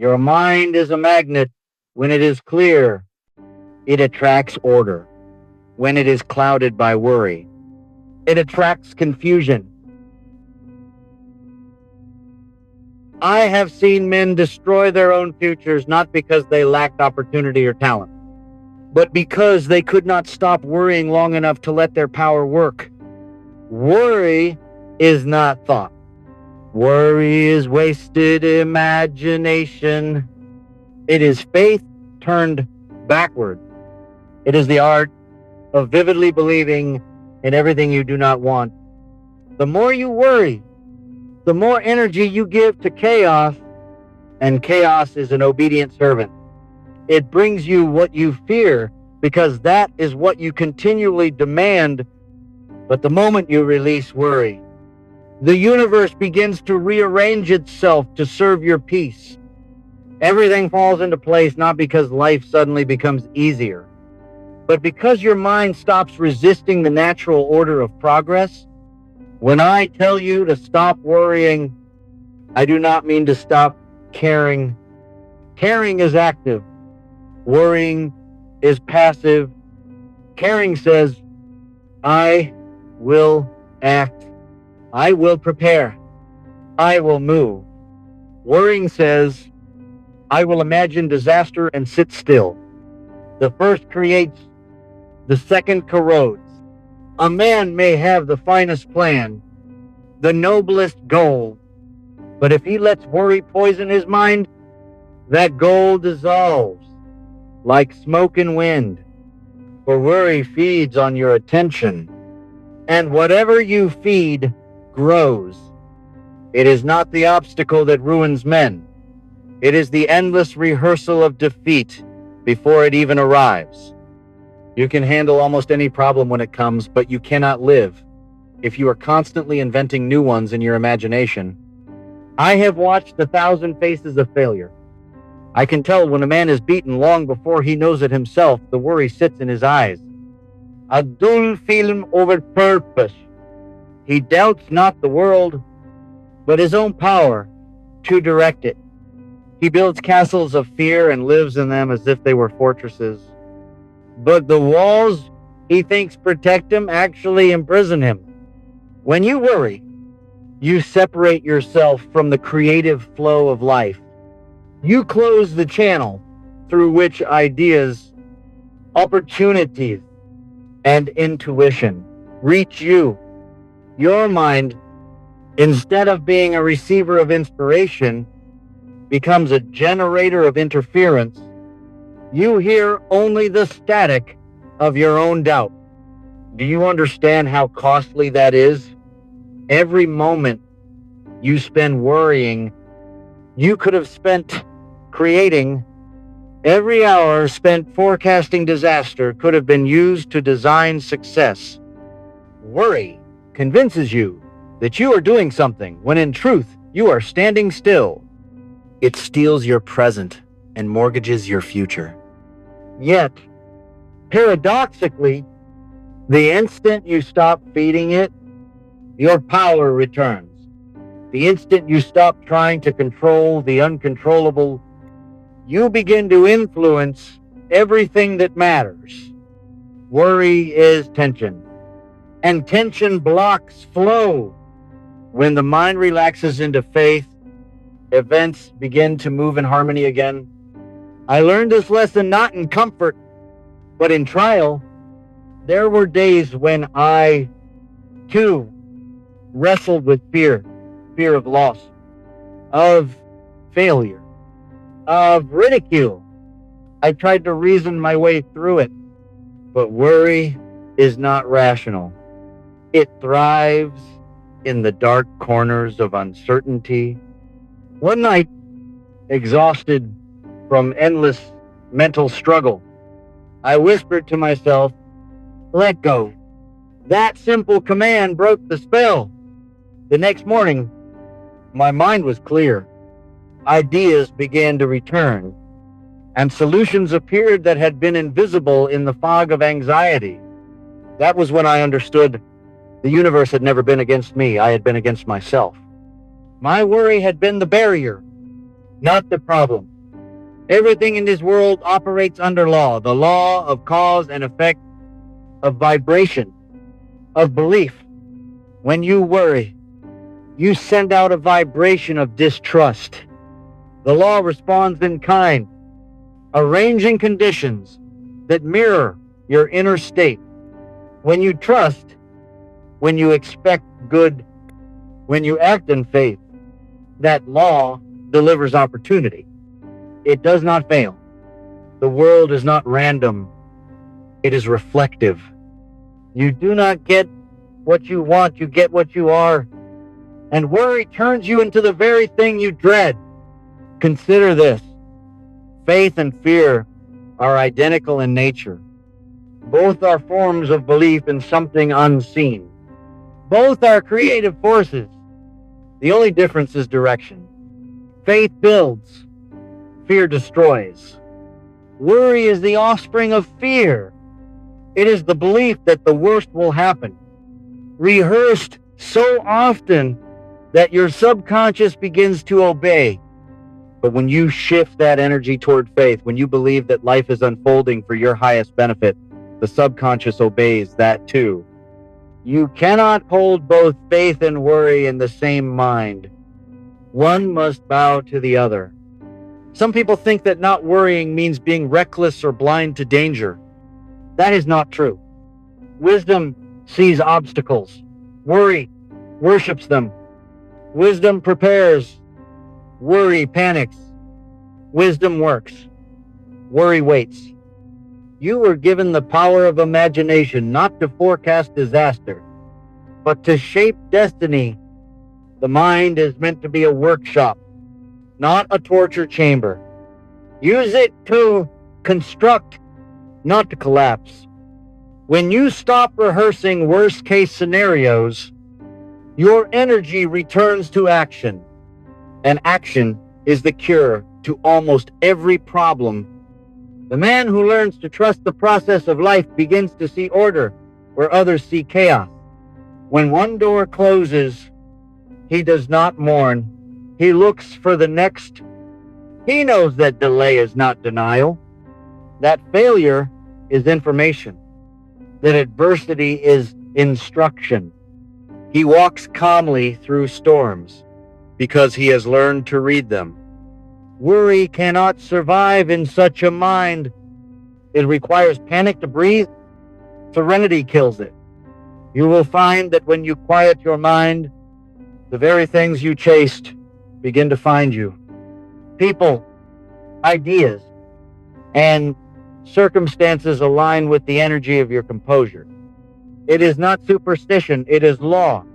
Your mind is a magnet. When it is clear, it attracts order. When it is clouded by worry, it attracts confusion. I have seen men destroy their own futures not because they lacked opportunity or talent, but because they could not stop worrying long enough to let their power work. Worry is not thought. Worry is wasted imagination. It is faith turned backward. It is the art of vividly believing in everything you do not want. The more you worry, the more energy you give to chaos, and chaos is an obedient servant. It brings you what you fear because that is what you continually demand. But the moment you release worry, the universe begins to rearrange itself to serve your peace. Everything falls into place not because life suddenly becomes easier, but because your mind stops resisting the natural order of progress. When I tell you to stop worrying, I do not mean to stop caring. Caring is active. Worrying is passive. Caring says, I will act. I will prepare. I will move. Worrying says, I will imagine disaster and sit still. The first creates, the second corrodes. A man may have the finest plan, the noblest goal, but if he lets worry poison his mind, that goal dissolves like smoke and wind. For worry feeds on your attention, and whatever you feed grows. It is not the obstacle that ruins men. It is the endless rehearsal of defeat before it even arrives. You can handle almost any problem when it comes, but you cannot live if you are constantly inventing new ones in your imagination. I have watched 1,000 faces of failure. I can tell when a man is beaten long before he knows it himself. The worry sits in his eyes. A dull film over purpose. He doubts not the world, but his own power to direct it. He builds castles of fear and lives in them as if they were fortresses. But the walls he thinks protect him actually imprison him. When you worry, you separate yourself from the creative flow of life. You close the channel through which ideas, opportunities, and intuition reach you. Your mind, instead of being a receiver of inspiration, becomes a generator of interference. You hear only the static of your own doubt. Do you understand how costly that is? Every moment you spend worrying, you could have spent creating. Every hour spent forecasting disaster could have been used to design success. Worry convinces you that you are doing something, when in truth, you are standing still. It steals your present and mortgages your future. Yet, paradoxically, the instant you stop feeding it, your power returns. The instant you stop trying to control the uncontrollable, you begin to influence everything that matters. Worry is tension, and tension blocks flow. When the mind relaxes into faith, events begin to move in harmony again. I learned this lesson not in comfort, but in trial. There were days when I, too, wrestled with fear of loss, of failure, of ridicule. I tried to reason my way through it, but worry is not rational. It thrives in the dark corners of uncertainty. One night, exhausted from endless mental struggle, I whispered to myself, "Let go." That simple command broke the spell. The next morning, my mind was clear. Ideas began to return, and solutions appeared that had been invisible in the fog of anxiety. That was when I understood the universe had never been against me. I had been against myself. My worry had been the barrier. not the problem. Everything in this world operates under law, the law of cause and effect, of vibration, of belief. When you worry, you send out a vibration of distrust. The law responds in kind, arranging conditions that mirror your inner state. When you trust, when you expect good, when you act in faith, that law delivers opportunity. It does not fail. The world is not random. It is reflective. You do not get what you want, you get what you are. And worry turns you into the very thing you dread. Consider this. Faith and fear are identical in nature. Both are forms of belief in something unseen. Both are creative forces. The only difference is direction. Faith builds. Fear destroys. Worry is the offspring of fear. It is the belief that the worst will happen, rehearsed so often that your subconscious begins to obey. But when you shift that energy toward faith, when you believe that life is unfolding for your highest benefit, the subconscious obeys that too. You cannot hold both faith and worry in the same mind. One must bow to the other. Some people think that not worrying means being reckless or blind to danger. That is not true. Wisdom sees obstacles. Worry worships them. Wisdom prepares. Worry panics. Wisdom works. Worry waits. You were given the power of imagination not to forecast disaster, but to shape destiny. The mind is meant to be a workshop, not a torture chamber. Use it to construct, not to collapse. When you stop rehearsing worst-case scenarios, your energy returns to action, and action is the cure to almost every problem. The man who learns to trust the process of life begins to see order where others see chaos. When one door closes, he does not mourn. He looks for the next. He knows that delay is not denial, that failure is information, that adversity is instruction. He walks calmly through storms because he has learned to read them. Worry cannot survive in such a mind. It requires panic to breathe. Serenity kills it. You will find that when you quiet your mind, the very things you chased begin to find you. People, ideas, and circumstances align with the energy of your composure. It is not superstition, it is law.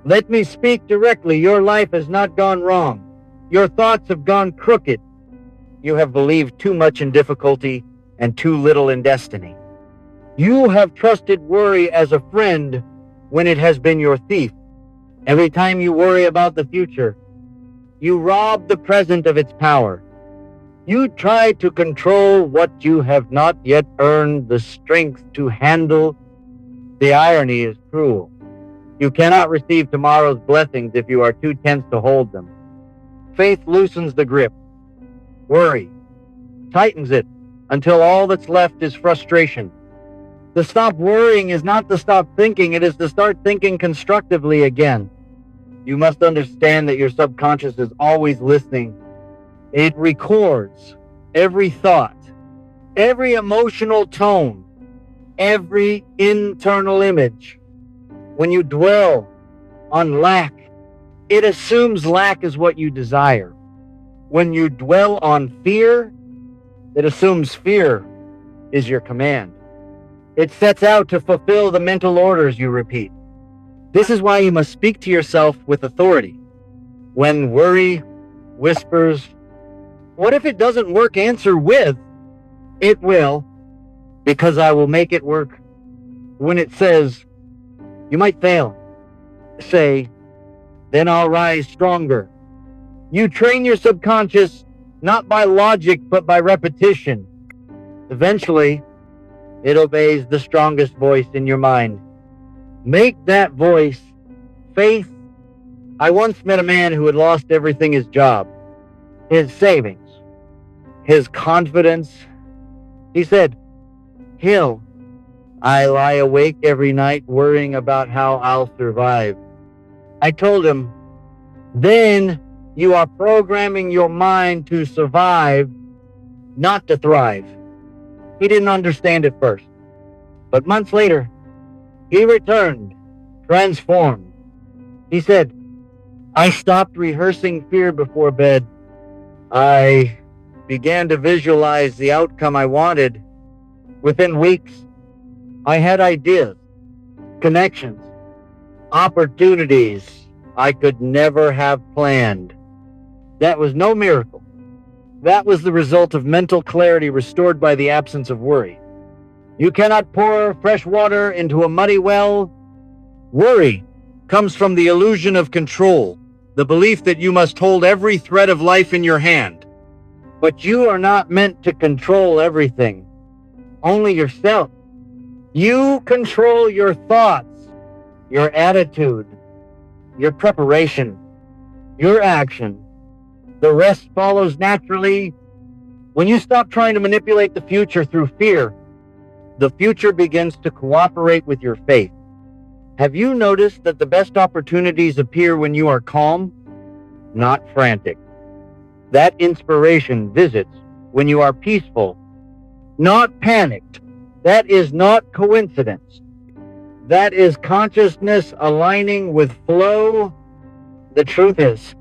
Let me speak directly. Your life has not gone wrong. Your thoughts have gone crooked. You have believed too much in difficulty and too little in destiny. You have trusted worry as a friend when it has been your thief. Every time you worry about the future, you rob the present of its power. You try to control what you have not yet earned the strength to handle. The irony is cruel. You cannot receive tomorrow's blessings if you are too tense to hold them. Faith loosens the grip. Worry tightens it until all that's left is frustration. To stop worrying is not to stop thinking, it is to start thinking constructively again. You must understand that your subconscious is always listening. It records every thought, every emotional tone, every internal image. When you dwell on lack, it assumes lack is what you desire. When you dwell on fear, it assumes fear is your command. It sets out to fulfill the mental orders you repeat. This is why you must speak to yourself with authority. When worry whispers, "What if it doesn't work?" answer with, "It will, because I will make it work." When it says, "You might fail," say, "Then I'll rise stronger." You train your subconscious not by logic, but by repetition. Eventually, it obeys the strongest voice in your mind. Make that voice faith. I once met a man who had lost everything his job. his savings, his confidence. He said, Hill, I lie awake every night worrying about how I'll survive. I told him, then you are programming your mind to survive, not to thrive. He didn't understand at first, but months later, he returned, transformed. He said, I stopped rehearsing fear before bed. I began to visualize the outcome I wanted. Within weeks, I had ideas, connections, opportunities I could never have planned. That was no miracle. That was the result of mental clarity restored by the absence of worry. You cannot pour fresh water into a muddy well. Worry comes from the illusion of control, the belief that you must hold every thread of life in your hand. But you are not meant to control everything, only yourself. You control your thoughts, your attitude, your preparation, your action. The rest follows naturally. When you stop trying to manipulate the future through fear, the future begins to cooperate with your faith. Have you noticed that the best opportunities appear when you are calm, not frantic? That inspiration visits when you are peaceful, not panicked. That is not coincidence. That is consciousness aligning with flow. The truth is,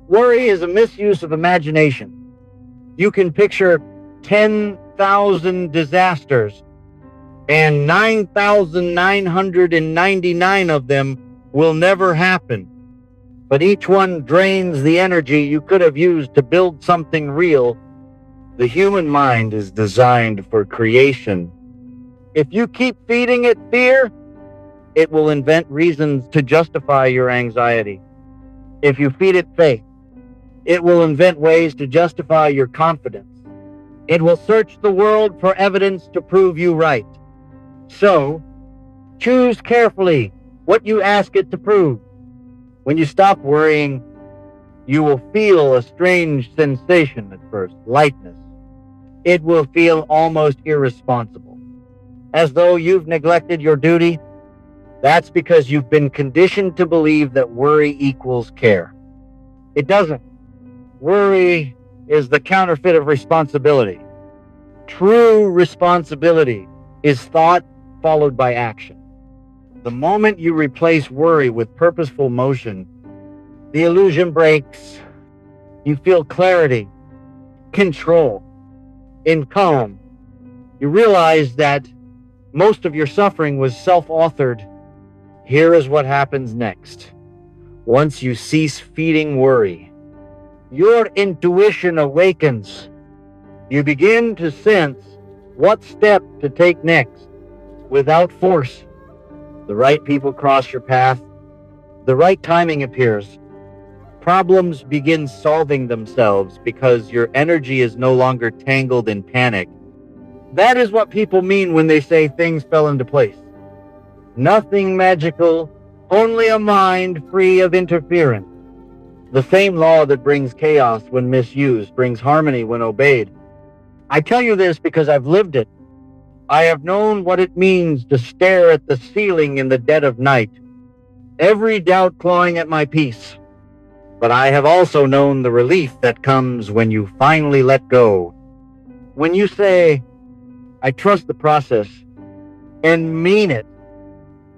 worry is a misuse of imagination. You can picture 10,000 disasters, and 9,999 of them will never happen. But each one drains the energy you could have used to build something real. The human mind is designed for creation. If you keep feeding it fear, it will invent reasons to justify your anxiety. If you feed it faith, it will invent ways to justify your confidence. It will search the world for evidence to prove you right. So, choose carefully what you ask it to prove. When you stop worrying, you will feel a strange sensation at first, lightness. It will feel almost irresponsible, as though you've neglected your duty. That's because you've been conditioned to believe that worry equals care. It doesn't. Worry is the counterfeit of responsibility. True responsibility is thought followed by action. The moment you replace worry with purposeful motion, the illusion breaks. You feel clarity, control, and calm. You realize that most of your suffering was self-authored. Here is what happens next. Once you cease feeding worry, your intuition awakens. You begin to sense what step to take next without force. The right people cross your path. The right timing appears. Problems begin solving themselves because your energy is no longer tangled in panic. That is what people mean when they say things fell into place. Nothing magical, only a mind free of interference. The same law that brings chaos when misused brings harmony when obeyed. I tell you this because I've lived it. I have known what it means to stare at the ceiling in the dead of night, every doubt clawing at my peace. But I have also known the relief that comes when you finally let go. When you say, I trust the process, and mean it.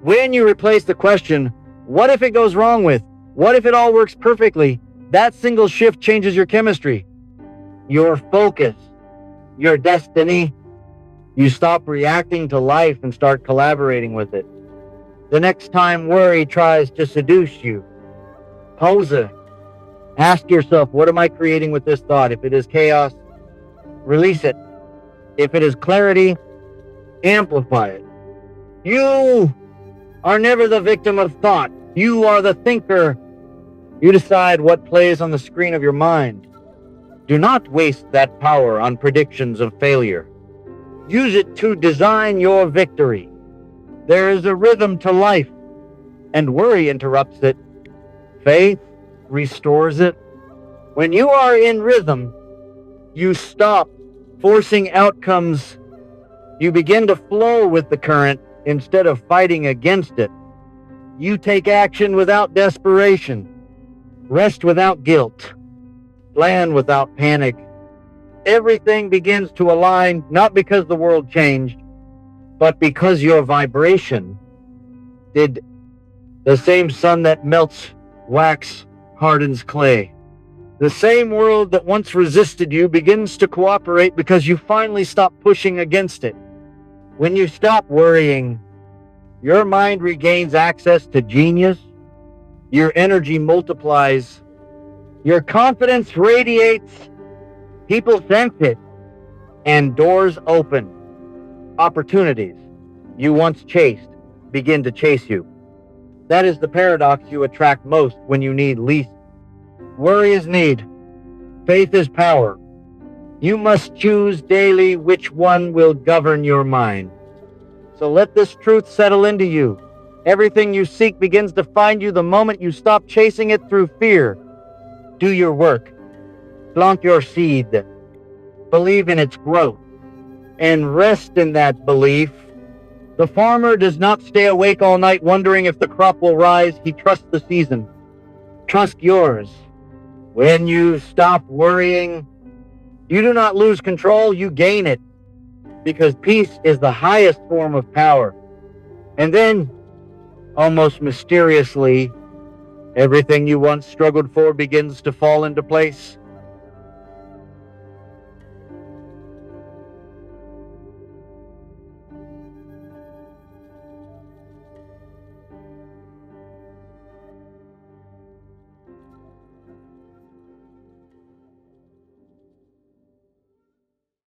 When you replace the question, what if it goes wrong with? What if it all works perfectly? That single shift changes your chemistry, your focus, your destiny. You stop reacting to life and start collaborating with it. The next time worry tries to seduce you, pause it. Ask yourself, what am I creating with this thought? If it is chaos, release it. If it is clarity, amplify it. You are never the victim of thought. You are the thinker. You decide what plays on the screen of your mind. Do not waste that power on predictions of failure. Use it to design your victory. There is a rhythm to life, and worry interrupts it. Faith restores it. When you are in rhythm, you stop forcing outcomes. You begin to flow with the current instead of fighting against it. You take action without desperation, rest without guilt, plan without panic. Everything begins to align, not because the world changed, but because your vibration did. The same sun that melts wax hardens clay. The same world that once resisted you begins to cooperate because you finally stop pushing against it. When you stop worrying, your mind regains access to genius, your energy multiplies, your confidence radiates, people sense it, and doors open. Opportunities you once chased begin to chase you. That is the paradox you attract most when you need least. Worry is need. Faith is power. You must choose daily which one will govern your mind. So let this truth settle into you. Everything you seek begins to find you the moment you stop chasing it through fear. Do your work. Plant your seed. Believe in its growth. And rest in that belief. The farmer does not stay awake all night wondering if the crop will rise. He trusts the season. Trust yours. When you stop worrying, you do not lose control, you gain it. Because peace is the highest form of power. And then, almost mysteriously, everything you once struggled for begins to fall into place.